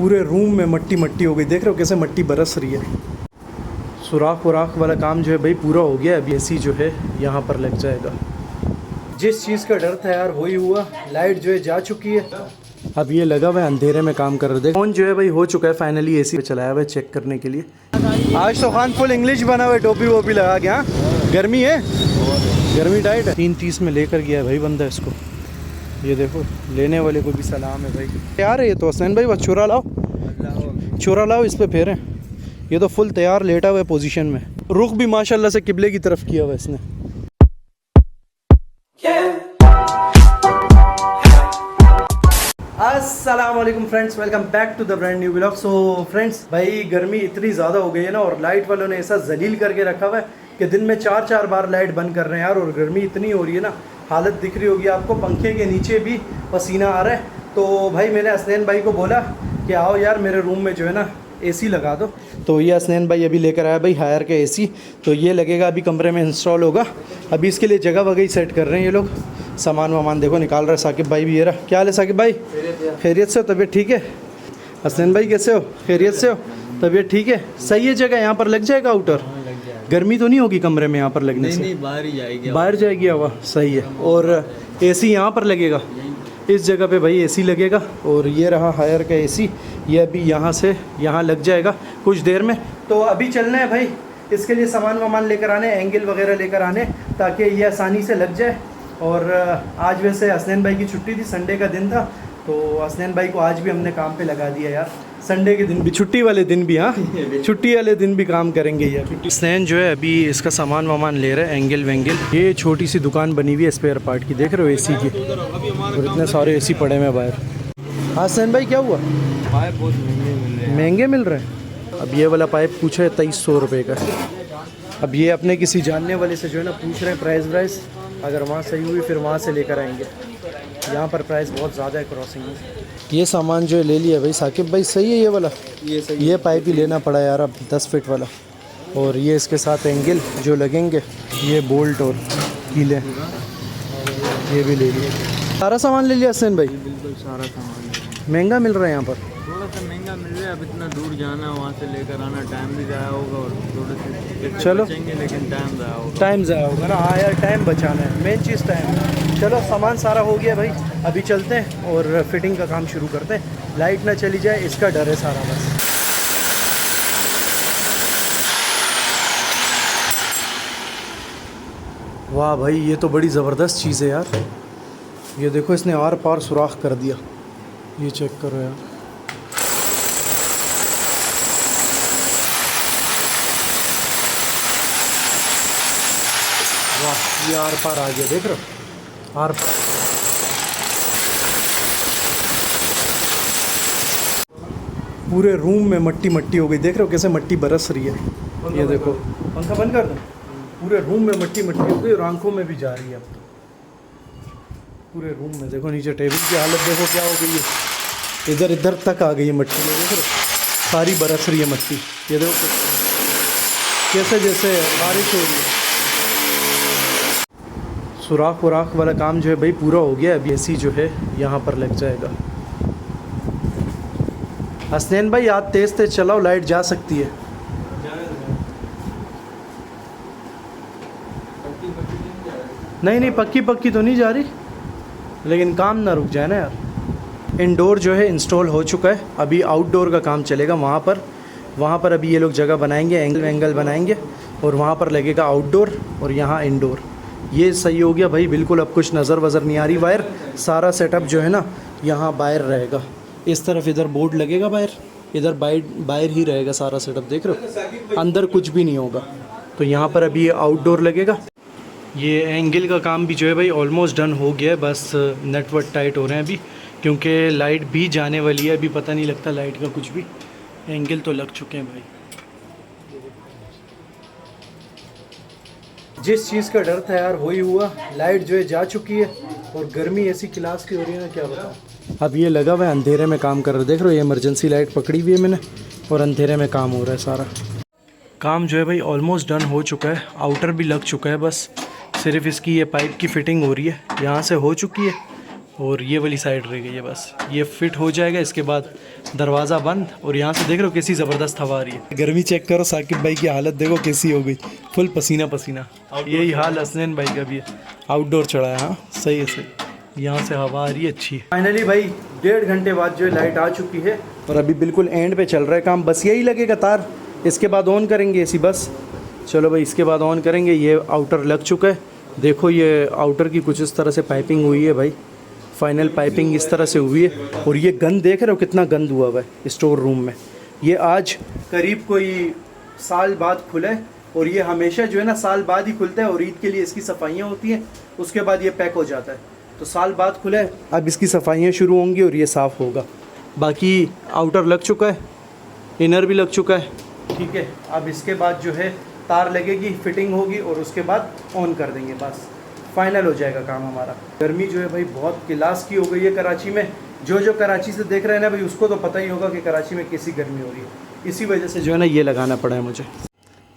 पूरे रूम में मट्टी मट्टी हो गई, देख रहे हो कैसे मट्टी बरस रही है। सुराख वराख वाला काम जो है भाई पूरा हो गया। अभी एसी जो है यहाँ पर लग जाएगा। जिस चीज़ का डर था यार वही हुआ, लाइट जो है जा चुकी है। अब ये लगा हुआ है अंधेरे में काम कर रहे थे। फोन जो है भाई हो चुका है फाइनली, एसी पे चलाया हुआ है चेक करने के लिए। आज तो खान फुल इंग्लिश बना हुआ है, टोपी वोपी लगा के। हाँ गर्मी है, गर्मी टाइट है। 3:30 में लेकर गया है भाई बंदा इसको। ये देखो लेने वाले को भी सलाम है भाई। तैयार है ये तो हसनैन भाई, बस चुरा लाओ, चुरा लाओ, इस पे फेरें। ये तो फुल तैयार लेटा हुआ है पोजीशन में। रुख भी माशाल्लाह से किबले की तरफ किया हुआ इसने। अस्सलाम वालेकुम friends, welcome back to the brand new vlog. So friends भाई गर्मी इतनी ज़्यादा हो गई है ना, और लाइट वालों ने ऐसा जलील करके रखा हुआ है कि दिन में 4-4 बार लाइट बंद कर रहे हैं यार। और गर्मी इतनी हो रही है ना, हालत दिख रही होगी आपको, पंखे के नीचे भी पसीना आ रहा है। तो भाई मैंने हसनैन भाई को बोला कि आओ यार मेरे रूम में जो है ना एसी लगा दो। तो ये हसनैन भाई अभी लेकर आया भाई हायर का एसी। तो ये लगेगा अभी कमरे में इंस्टॉल होगा। अभी इसके लिए जगह वगैरह सेट कर रहे हैं ये लोग। सामान वामान देखो निकाल रहा है साकिब भाई भी। ये रहा। क्या हाल है साकिब भाई? खैरियत से हो? तबीयत ठीक है? हसनैन भाई कैसे हो? खैरियत से हो? तबीयत ठीक है? सही है जगह, यहाँ पर लग जाएगा आउटर। गर्मी तो नहीं होगी कमरे में यहाँ पर लगने से? नहीं, बाहर ही जाएगी। बाहर जाएगी हवा, सही है। और एसी यहाँ पर लगेगा, इस जगह पे भाई एसी लगेगा। और ये रहा हायर का एसी, ये अभी यहाँ से यहाँ लग जाएगा कुछ देर में। तो अभी चलना है भाई, इसके लिए सामान वामान लेकर आने, एंगल वगैरह लेकर आने, ताकि ये आसानी से लग जाए। और आज वैसे हसनैन भाई की छुट्टी थी, संडे का दिन था, तो हसनैन भाई को आज भी हमने काम पे लगा दिया यार। संडे के दिन भी, छुट्टी वाले दिन भी, हाँ छुट्टी वाले दिन भी काम करेंगे यार। हसनैन जो है अभी इसका सामान वामान ले रहा है, एंगल वेंगल। ये छोटी सी दुकान बनी हुई है स्पेयर पार्ट की, देख रहे हो एसी की। और इतने सारे एसी पड़े हुए बाहर। हाँ हसनैन भाई क्या हुआ? पाइप बहुत महंगे मिल रहे हैं। महंगे मिल रहे हैं? अब ये वाला पाइप पूछा है 2300 रुपये का। अब ये अपने किसी जानने वाले से जो है ना पूछ रहे हैं प्राइस। अगर वहाँ सही हुई फिर वहाँ से लेकर आएंगे। यहाँ पर प्राइस बहुत ज़्यादा है क्रॉसिंग में। ये सामान जो है ले लिया भाई साकिब भाई। सही है ये वाला, ये सही। ये पाइप ही लेना पड़ा यार अब 10 फीट वाला। और ये इसके साथ एंगल जो लगेंगे, ये बोल्ट और कीले, ये भी ले लिया। सारा सामान ले लिया हसनैन भाई? बिल्कुल सारा सामान। महंगा मिल रहा है यहाँ पर? थोड़ा सा महंगा मिल रहा है। अब इतना दूर जाना, वहाँ से लेकर आना, टाइम भी ज़ाया होगा। और थोड़े से चलो बचेंगे, लेकिन टाइम ज़ाया होगा। टाइम ज़ाया होगा ना। हाँ यार टाइम बचाना है, मेन चीज़ टाइम। चलो सामान सारा हो गया भाई, अभी चलते हैं और फिटिंग का काम शुरू करते हैं। लाइट ना चली जाए इसका डर है सारा बस। वाह भाई ये तो बड़ी ज़बरदस्त चीज़ है यार। ये देखो इसने आर पार सुराख कर दिया, ये चेक करो यार। वाह ये आर पार आ गया, देख रहे हो आर पार। पूरे रूम में मट्टी मट्टी हो गई, देख रहे हो कैसे मट्टी बरस रही है। ये देखो पंखा बंद कर दो। पूरे रूम में मट्टी मट्टी हो गई और आंखों में भी जा रही है अब तो। पूरे रूम में देखो, नीचे टेबल की हालत देखो क्या हो गई है। इधर इधर तक आ गई है मट्टी में, देख रहे हो सारी बरस रही है मट्टी। ये देखो कैसे जैसे बारिश हो रही है। सुराख वराख वाला काम जो है भाई पूरा हो गया। अभी एसी जो है यहाँ पर लग जाएगा। हसनैन भाई आज तेज़ तेज़ चलाओ, लाइट जा सकती है। नहीं पक्की पक्की तो नहीं जा रही, लेकिन काम ना रुक जाए ना यार। इंडोर जो है इंस्टॉल हो चुका है, अभी आउटडोर का काम चलेगा। वहाँ पर अभी ये लोग जगह बनाएंगे, एंगल वेंगल बनाएंगे, और वहाँ पर लगेगा आउटडोर और यहाँ इंडोर। ये सही हो गया भाई बिल्कुल। अब कुछ नज़र वज़र नहीं आ रही। वायर सारा सेटअप जो है ना यहाँ बाहर रहेगा। इस तरफ इधर बोर्ड लगेगा बाहर, इधर बाहर ही रहेगा सारा सेटअप, देख रहे हो अंदर कुछ भी नहीं होगा। तो यहाँ पर अभी आउटडोर लगेगा। ये एंगल का काम भी जो है भाई ऑलमोस्ट डन हो गया है, बस नट वट टाइट हो रहे हैं अभी, क्योंकि लाइट भी जाने वाली है। अभी पता नहीं लगता लाइट का कुछ भी। एंगल तो लग चुके हैं भाई। जिस चीज़ का डर था यार वही हुआ, लाइट जो है जा चुकी है। और गर्मी ऐसी क्लास की हो रही है ना, क्या बताऊँ। अब ये लगा हुआ है अंधेरे में काम कर रहा है, देख रहे हो ये इमरजेंसी लाइट पकड़ी हुई है मैंने, और अंधेरे में काम हो रहा है सारा। काम जो है भाई ऑलमोस्ट डन हो चुका है, आउटर भी लग चुका है, बस सिर्फ इसकी ये पाइप की फ़िटिंग हो रही है। यहाँ से हो चुकी है और ये वाली साइड रह गई है बस, ये फिट हो जाएगा। इसके बाद दरवाज़ा बंद, और यहाँ से देख रहे हो कैसी ज़बरदस्त हवा आ रही है। गर्मी चेक करो, साकिब भाई की हालत देखो कैसी हो गई, फुल पसीना पसीना। यही हाल हसनैन भाई का भी है, आउटडोर चढ़ा है। हाँ सही है सही, यहाँ से हवा आ रही है अच्छी। फाइनली भाई 1.5 घंटे बाद जो है लाइट आ चुकी है, और अभी बिल्कुल एंड पे चल रहा है काम। बस यही लगेगा तार, इसके बाद ऑन करेंगे एसी बस। चलो भाई इसके बाद ऑन करेंगे। ये आउटर लग चुका है, देखो ये आउटर की कुछ इस तरह से पाइपिंग हुई है भाई, फाइनल पाइपिंग इस तरह से हुई है। और ये गंद देख रहे हो कितना गंद हुआ हुआ है स्टोर रूम में। ये आज करीब कोई साल बाद खुला है, और ये हमेशा जो है ना साल बाद ही खुलता है, और ईद के लिए इसकी सफाइयाँ होती हैं, उसके बाद ये पैक हो जाता है। तो साल बाद खुला है, अब इसकी सफाइयाँ शुरू होंगी और ये साफ़ होगा। बाकी आउटर लग चुका है, इनर भी लग चुका है, ठीक है। अब इसके बाद जो है तार लगेगी, फिटिंग होगी, और उसके बाद ऑन कर देंगे, बस फाइनल हो जाएगा काम हमारा। गर्मी जो है भाई बहुत क्लास की हो गई है कराची में। जो कराची से देख रहे हैं ना भाई, उसको तो पता ही होगा कि कराची में कैसी गर्मी हो रही है। इसी वजह से जो है ना ये लगाना पड़ा है मुझे।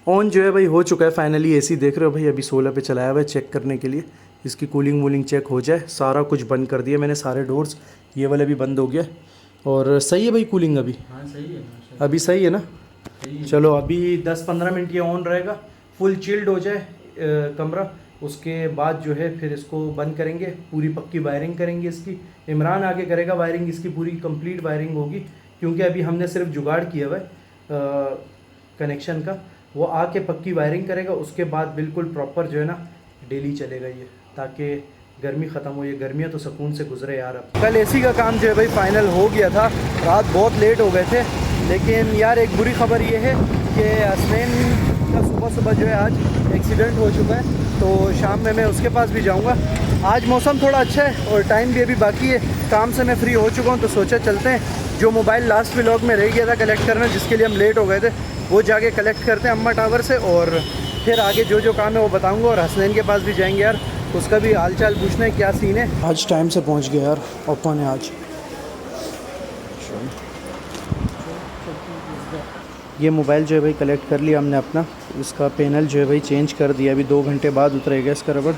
ऑन जो है भाई हो चुका है फाइनली एसी, देख रहे हो भाई अभी 16 पे चलाया हुआ है चेक करने के लिए, इसकी कूलिंग वूलिंग चेक हो जाए। सारा कुछ बंद कर दिया मैंने, सारे डोर्स, ये वाला भी बंद हो गया। और सही है भाई कूलिंग अभी? हाँ सही है, अभी सही है ना? चलो अभी 10-15 मिनट ये ऑन रहेगा, फुल चिल्ड हो जाए कमरा। उसके बाद जो है फिर इसको बंद करेंगे, पूरी पक्की वायरिंग करेंगे इसकी। इमरान आके करेगा वायरिंग, इसकी पूरी कंप्लीट वायरिंग होगी, क्योंकि अभी हमने सिर्फ जुगाड़ किया हुआ है कनेक्शन का। वो आके पक्की वायरिंग करेगा, उसके बाद बिल्कुल प्रॉपर जो है ना डेली चलेगा ये, ताकि गर्मी ख़त्म हो। ये गर्मियाँ तो सुकून से गुजरे यार। अब कल एसी का काम जो है भाई फाइनल हो गया था, रात बहुत लेट हो गए थे। लेकिन यार एक बुरी खबर ये है कि हसनैन का सुबह जो है आज एक्सीडेंट हो चुका है, तो शाम में मैं उसके पास भी जाऊंगा। आज मौसम थोड़ा अच्छा है और टाइम भी अभी बाकी है, काम से मैं फ्री हो चुका हूं, तो सोचा चलते हैं। जो मोबाइल लास्ट व्लॉग में रह गया था कलेक्ट करना, जिसके लिए हम लेट हो गए थे, वो जाके कलेक्ट करते हैं अम्मा टावर से, और फिर आगे जो काम है वो बताऊँगा। और हसनैन के पास भी जाएंगे यार, उसका भी हाल चाल पूछना है क्या सीन है। आज टाइम से पहुँच गया यार ओप्पो ने आज। ये मोबाइल जो है भाई कलेक्ट कर लिया हमने अपना, इसका पैनल जो है भाई चेंज कर दिया, अभी 2 घंटे बाद उतरेगा इसका रबड़।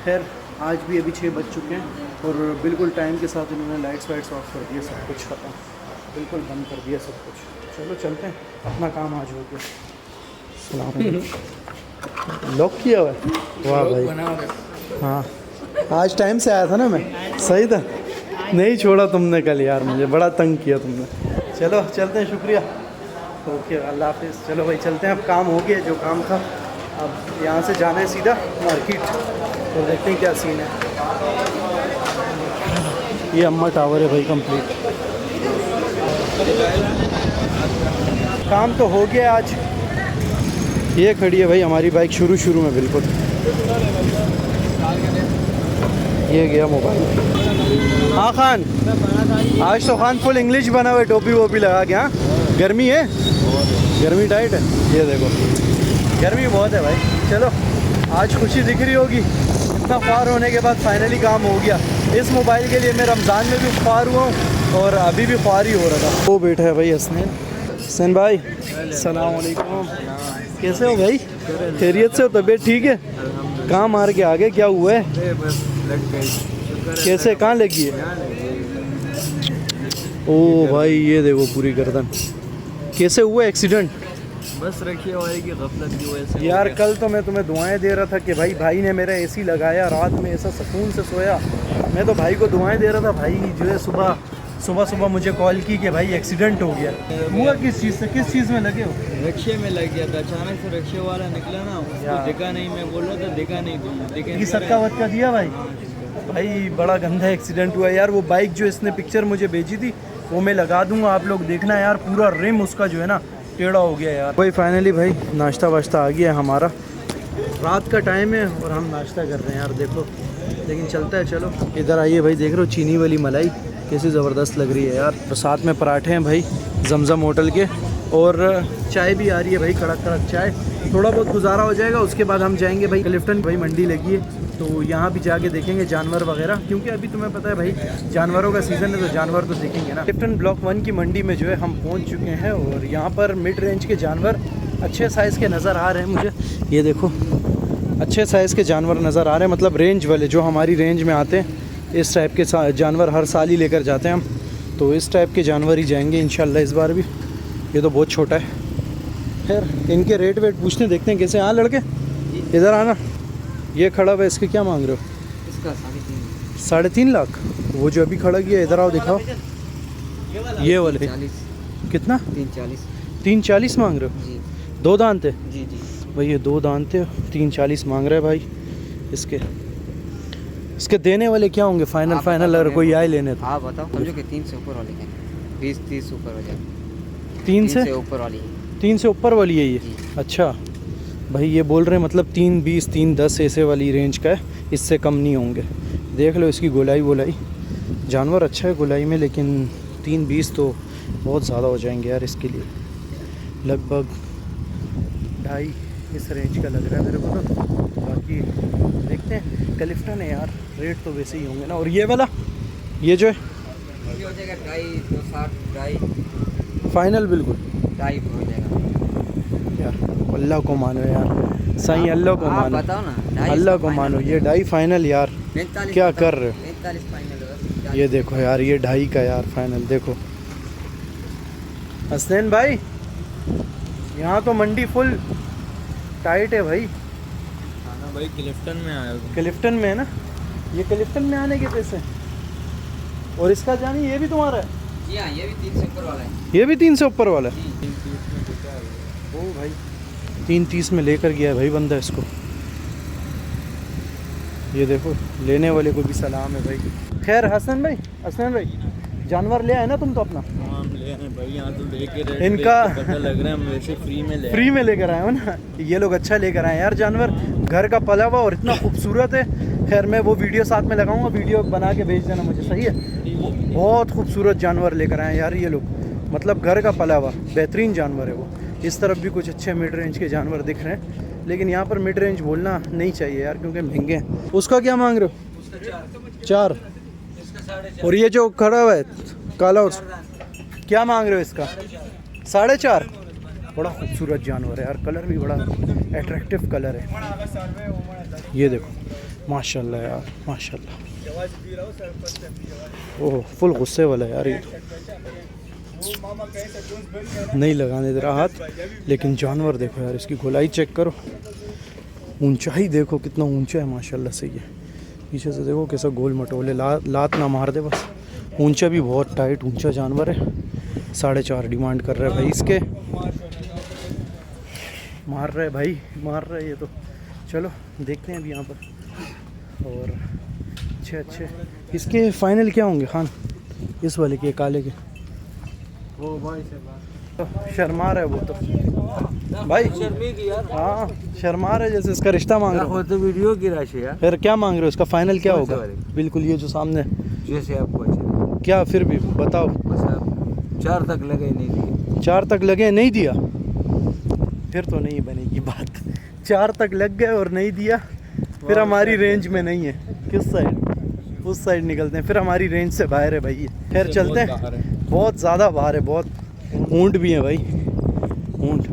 खैर आज भी अभी 6 बज चुके हैं, और बिल्कुल टाइम के साथ इन्होंने लाइट्स वाइट्स ऑफ कर दिया, सब कुछ खत्म, बिल्कुल बंद कर दिया सब कुछ। चलो चलते हैं, अपना काम आज हो गया। लॉक किया हुआ है? वाह भाई, हाँ आज टाइम से आया था ना मैं, सही था, नहीं छोड़ा तुमने कल यार, मुझे बड़ा तंग किया तुमने। चलो चलते हैं, शुक्रिया, ओके अल्लाह हाफिज़। चलो भाई चलते हैं, अब काम हो गया जो काम था। अब यहाँ से जाना है सीधा मार्केट, तो देखते हैं क्या सीन है। ये अम्मा टावर है भाई कंप्लीट, काम तो हो गया आज। ये खड़ी है भाई हमारी बाइक शुरू में बिल्कुल, ये गया मोबाइल। हाँ खान, आज तो खान फुल इंग्लिश बना हुआ है, टोपी वोपी लगा के। हाँ गर्मी है, गर्मी टाइट है, ये देखो गर्मी बहुत है भाई। चलो आज खुशी दिख रही होगी, इतना ख्वार होने के बाद फाइनली काम हो गया। इस मोबाइल के लिए मैं रमज़ान में भी ख्वार हुआ हूँ, और अभी भी ख्वार ही हो रहा था। वो बैठा है भाई हसनैन भाई, सलाम अलैकुम, कैसे हो भाई? खैरियत से हो? तबीयत ठीक है? कहाँ मार के आगे, क्या हुआ है? कैसे, कहाँ लगी है? ओ भाई ये देखो पूरी गर्दन। कैसे हुआ एक्सीडेंट? बस रखिए भाई की गफलत की वजह से यार कल तो मैं तुम्हें दुआएं दे रहा था कि भाई ने मेरा एसी लगाया, रात में ऐसा सुकून से सोया। मैं तो भाई को दुआएं दे रहा था, भाई जो है सुबह मुझे कॉल की कि भाई एक्सीडेंट हो गया। हुआ किस चीज़ से, किस चीज़ में लगे हो? रिक्शे में लग गया था, अचानक से रिक्शे वाला निकला ना, उसको दिखा नहीं, मैं बोल रहा था दिखा नहीं, देखा सक्का वक्का दिया भाई बड़ा गंदा एक्सीडेंट हुआ यार। वो बाइक जो इसने पिक्चर मुझे भेजी थी वो मैं लगा दूंगा, आप लोग देखना यार, पूरा रिम उसका जो है ना टेढ़ा हो गया यार। भाई फाइनली भाई नाश्ता वाश्ता आ गया हमारा, रात का टाइम है और हम नाश्ता कर रहे हैं यार, देखो लेकिन चलता है। चलो इधर आइए भाई, देख रहे हो चीनी वाली मलाई कैसी ज़बरदस्त लग रही है यार। तो साथ में पराठे हैं भाई जमजम होटल के, और चाय भी आ रही है भाई, कड़क कड़क चाय। थोड़ा बहुत गुजारा हो जाएगा, उसके बाद हम जाएंगे भाई क्लिफ्टन, भाई मंडी लगी है तो यहाँ भी जाके देखेंगे जानवर वगैरह, क्योंकि अभी तुम्हें पता है भाई जानवरों का सीज़न है, तो जानवर तो देखेंगे ना। क्लिफ्टन ब्लॉक 1 की मंडी में जो है हम पहुँच चुके हैं, और यहाँ पर मिड रेंज के जानवर अच्छे साइज़ के नज़र आ रहे हैं मुझे। ये देखो अच्छे साइज़ के जानवर नज़र आ रहे हैं, मतलब रेंज वाले जो हमारी रेंज में आते हैं इस टाइप के जानवर हर साल ही लेकर जाते हैं हम, तो इस टाइप के जानवर ही जाएंगे इंशाल्लाह इस बार भी। ये तो बहुत छोटा है। खैर इनके रेट वेट पूछते देखते हैं कैसे। हाँ लड़के इधर आना। ये खड़ा हुआ है, इसके क्या मांग रहे हो? इसका 3.5 लाख। वो जो अभी खड़ा किया इधर आओ दिखाओ। ये वाले 40 कितना? 340 3.40 मांग रहे हो? जी 2 दांत है जी जी। भाई, ये 2 दांत है, 3.40 मांग रहे हैं भाई इसके। इसके देने वाले क्या होंगे फाइनल? आप फाइनल बता अगर दो कोई मेरे आए लेने तो आप बताओ। समझो कि 3 से ऊपर वाले हैं, 20-30 ऊपर हो जाए। 3 से ऊपर वाली है। 3 से ऊपर वाली है ये? जी। अच्छा भाई, ये बोल रहे हैं मतलब 3.20 3.10 ऐसे वाली रेंज का है, इससे कम नहीं होंगे। देख लो इसकी गोलाई, जानवर अच्छा है गोलाई में, लेकिन 3.20 तो बहुत ज़्यादा हो जाएंगे यार इसके लिए। लगभग 2.5 इस रेंज का लग रहा है मेरे को तो। बाकी देखते हैं। क्लिफ्टन है यार, रेट तो वैसे ही होंगे ना। और ये वाला ये जो है ये हो जाएगा 2.5 260 2.5 फाइनल बिल्कुल 2.5 हो जाएगा यार। अल्लाह को मानो यार, सही अल्लाह को आप मानो, बताओ ना। 2.5 अल्लाह को मानो। ये 2.5 फाइनल यार, 45 क्या बताओ। कर रहे हो? 45 फाइनल है। ये देखो यार, ये 2.5 का यार फाइनल। देखो हसनैन भाई, यहाँ तो मंडी फुल टाइट है भाई। हाँ ना भाई, क्लिफ्टन में आया हूँ। क्लिफ्टन में है ना? ये क्लिफ्टन में आने के पैसे। और इसका जानी ये भी तुम्हारा है? जी हाँ, ये भी 3 से ऊपर वाला है। ये भी 3 से ऊपर वाला है? जी 330 में बिका है। ओ भाई 3.30 में लेकर गया है भाई बंदा इसको। ये देखो, लेने वाले को भी सलाम है भाई। खैर हसन भाई जानवर ले आए ना तुम तो अपना? हम ले आए भाई, यहाँ तो लेके रेट इनका देख के पता लग रहा है हम वैसे फ्री में ले आए। फ्री में लेकर आए हो ना? ये लोग अच्छा लेकर आए यार जानवर, घर का पला हुआ और इतना खूबसूरत है। खैर मैं वो वीडियो साथ में लगाऊंगा, वीडियो बना के भेज देना मुझे, सही है? बहुत खूबसूरत जानवर लेकर आए यार ये लोग, मतलब घर का पला हुआ बेहतरीन जानवर है वो। इस तरफ भी कुछ अच्छे मिड रेंज के जानवर दिख रहे हैं, लेकिन यहाँ पर मिड रेंज बोलना नहीं चाहिए यार क्योंकि महंगे हैं। उसका क्या मांग रहे हो? 4। और ये जो खड़ा हुआ है काला, क्या मांग रहे हो इसका? 4.5। बड़ा खूबसूरत जानवर है यार, कलर भी बड़ा अट्रैक्टिव कलर है। ये देखो माशाल्लाह यार, माशाल्लाह। ओह फुल गुस्से वाला है यार ये तो। नहीं लगाने दे रहा हाथ, लेकिन जानवर देखो यार, इसकी गोलाई चेक करो, ऊंचाई देखो कितना ऊंचा है माशाल्लाह से। ये पीछे से देखो कैसा गोल मटोले, लात ना मार दे बस। ऊंचा भी बहुत टाइट ऊंचा जानवर है। 4.5 डिमांड कर रहा है भाई इसके। मार रहा है भाई, मार रहा है ये तो। चलो देखते हैं अभी यहाँ पर। और अच्छे इसके फाइनल क्या होंगे खान? इस वाले के काले के वो भाई तो शर्मा रहा है वो तो भाई। शर्मी यार। हाँ शर्मा रहा है, जैसे इसका रिश्ता मांग रहा हो। तो वीडियो की राशि यार। फिर क्या मांग रहे हो इसका? फाइनल क्या कौन से होगा? वाले? बिल्कुल ये जो सामने। जैसे आपको अच्छे लगे। क्या फिर भी बताओ। बस आप 4 तक लगे नहीं दिए। 4 तक लगे नहीं दिया, फिर तो नहीं बनेगी बात। 4 तक लग गए और नहीं दिया, फिर हमारी रेंज में नहीं है। किस साइड? उस साइड निकलते हैं, फिर हमारी रेंज से बाहर है भाई। फिर चलते हैं, बहुत ज़्यादा बाहर है, बहुत ऊँट भी है भाई, ऊँट।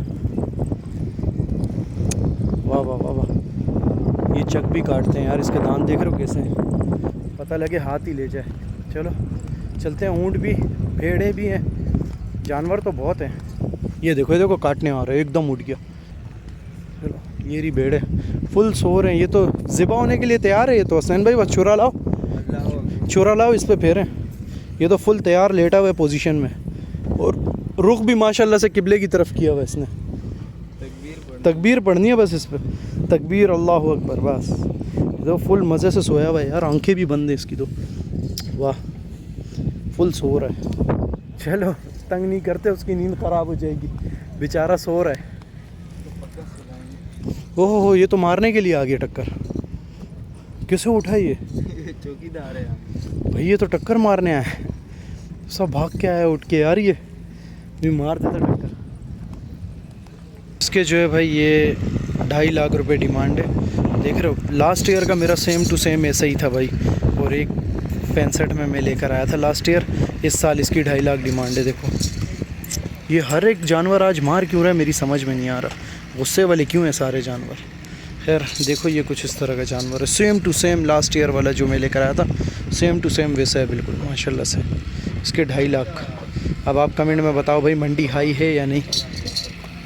वाह वाह वाह वाह, ये चक भी काटते हैं यार, इसके दांत देख रहे हो कैसे हैं, पता लगे हाथ ही ले जाए। चलो चलते हैं। ऊँट भी, भेड़ें भी हैं, जानवर तो बहुत हैं। ये देखो काटने आ रहा है, एकदम उठ गया। चलो ये रही भेड़े फुल सो रहे हैं, ये तो ज़िबा होने के लिए तैयार है। ये तो हसनैन भाई बस छुरा लाओ इस पे फेरें। ये तो फुल तैयार लेटा हुआ है पोजीशन में, और रुख भी माशाल्लाह से किबले की तरफ किया हुआ है इसने। तकबीर पढ़नी है बस इस पर, तकबीर अल्लाह अकबर बस। ये तो फुल मज़े से सोया हुआ है यार, आंखें भी बंद है इसकी तो। वाह फुल सो रहा है। चलो तंग नहीं करते, उसकी नींद ख़राब हो जाएगी, बेचारा सो रहा है। ओहो ये तो मारने के लिए आ गया टक्कर। किसे उठा ये? चौकीदार है भाई ये तो टक्कर मारने आया है, सब भाग के आया उठ के यार। ये भी मार देता टक्कर। इसके जो है भाई ये 2.5 लाख रुपए डिमांड है। देख रहे हो लास्ट ईयर का मेरा सेम टू सेम ऐसा ही था भाई, और 1.65 में मैं लेकर आया था लास्ट ईयर। इस साल इसकी 2.5 लाख डिमांड है। देखो ये हर एक जानवर आज मार क्यों रहा है मेरी समझ में नहीं आ रहा, गुस्से वाले क्यों हैं सारे जानवर। खैर देखो ये कुछ इस तरह का जानवर है, same to same last year वाला जो मैं लेकर आया था, सेम टू सेम वैसा है बिल्कुल माशाल्लाह से। इसके 2.5 लाख। अब आप कमेंट में बताओ भाई मंडी हाई है या नहीं।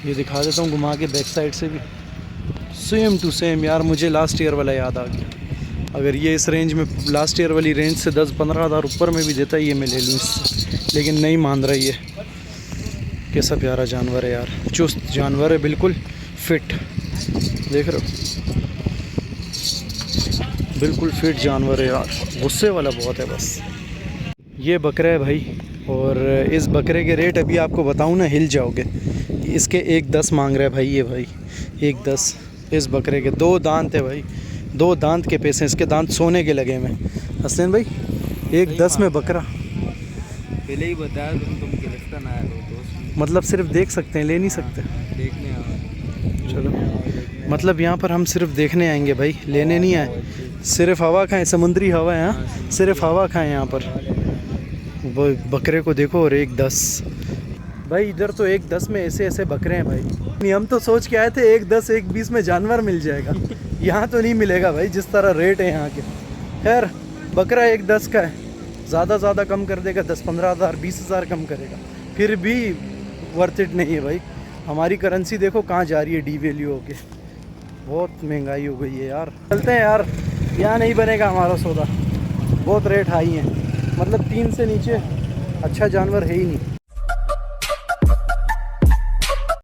ये दिखा देता हूँ घुमा के बैक साइड से भी, सेम टू सेम यार। मुझे लास्ट ईयर वाला याद आ गया। अगर ये इस रेंज में, लास्ट ईयर वाली रेंज से 10-15 हज़ार ऊपर में भी देता है ये मैं ले लूँ इससे, लेकिन नहीं मान रहा ये। कैसा प्यारा जानवर है यार, चुस्त जानवर है बिल्कुल फिट, देख रहे हो बिल्कुल फिट जानवर है यार। गुस्से वाला बहुत है बस। ये बकरा है भाई, और इस बकरे के रेट अभी आपको बताऊं ना हिल जाओगे। इसके 1.10 मांग रहा है भाई ये, भाई 1.10 इस बकरे के। 2 दांत है भाई, 2 दांत के पैसे, इसके दांत सोने के लगे में। हसनैन भाई 1.10 में बकरा, पहले ही बताया तुम गिरफ्तार आया हो दोस्त, मतलब सिर्फ देख सकते हैं, ले नहीं सकते। देखने आओ। चलो मतलब यहाँ पर हम सिर्फ देखने आएंगे भाई, लेने नहीं आए। सिर्फ हवा खाएं, समुद्री हवा है यहाँ, सिर्फ हवा खाएं यहाँ पर। वो बकरे को देखो, और 1.10 भाई। इधर तो 1.10 में ऐसे ऐसे बकरे हैं भाई। हम तो सोच के आए थे 1.10 1.20 में जानवर मिल जाएगा, यहाँ तो नहीं मिलेगा भाई जिस तरह रेट है यहाँ के। खैर बकरा 1.10 का है, ज़्यादा कम कर देगा, 10-15 हज़ार 20 हज़ार कम करेगा, फिर भी वर्थ इट नहीं है भाई। हमारी करेंसी देखो कहाँ जा रही है, डीवैल्यू होके। बहुत महंगाई हो गई है यार। चलते हैं यार, यहाँ नहीं बनेगा हमारा सौदा, बहुत रेट हाई है। मतलब 3 से नीचे अच्छा जानवर है ही नहीं।